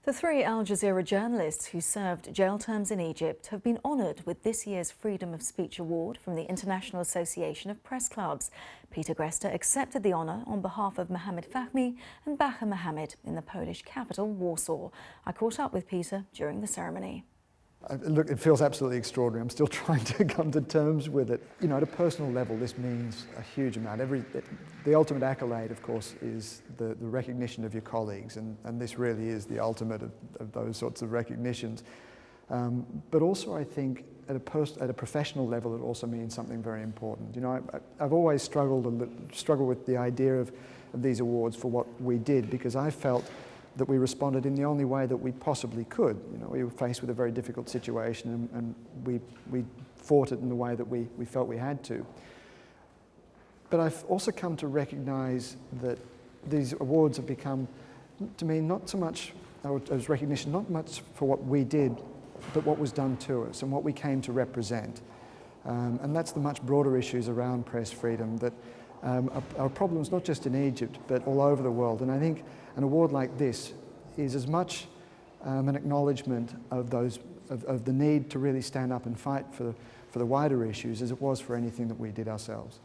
The three Al Jazeera journalists who served jail terms in Egypt have been honoured with this year's Freedom of Speech Award from the International Association of Press Clubs. Peter Greste accepted the honour on behalf of Mohammed and Boubacar Mohammed in the Polish capital, Warsaw. I caught up with Peter during the ceremony. Look, it feels absolutely extraordinary. I'm still trying to come to terms with it. You know, at a personal level, this means a huge amount. The ultimate accolade, of course, is the recognition of your colleagues, and this really is the ultimate of those sorts of recognitions. But also, I think, at a professional level, it also means something very important. You know, I've always struggled with the idea of these awards for what we did, because I felt that we responded in the only way that we possibly could. You know, we were faced with a very difficult situation, and we fought it in the way that we felt we had to. But I've also come to recognise that these awards have become, to me, not so much as recognition, not much for what we did, but what was done to us and what we came to represent. And that's the much broader issues around press freedom that are problems not just in Egypt, but all over the world. And I think an award like this is as much an acknowledgement of the need to really stand up and fight for the wider issues as it was for anything that we did ourselves.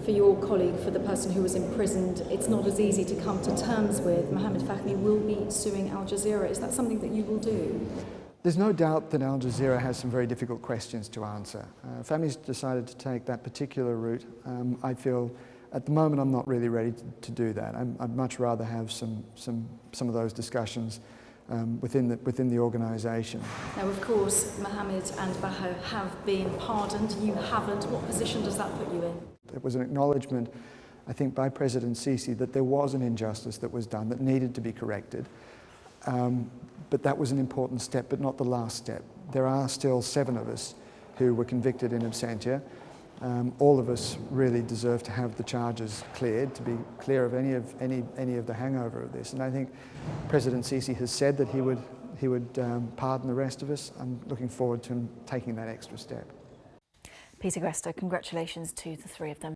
For your colleague, for the person who was imprisoned, it's not as easy to come to terms with. Mohammed will be suing Al Jazeera. Is that something that you will do? There's no doubt that Al Jazeera has some very difficult questions to answer. Fahmi's decided to take that particular route. I feel at the moment I'm not really ready to do that. I'd much rather have some of those discussions within the organisation. Now, of course, Mohammed and Boubacar have been pardoned. You haven't. What position does that put you in? It was an acknowledgement, I think, by President Sisi that there was an injustice that was done that needed to be corrected. But that was an important step, but not the last step. There are still 7 of us who were convicted in absentia. All of us really deserve to have the charges cleared, to be clear of any of the hangover of this. And I think President Sisi has said that he would pardon the rest of us. I'm looking forward to him taking that extra step. Peter Greste, congratulations to the three of them.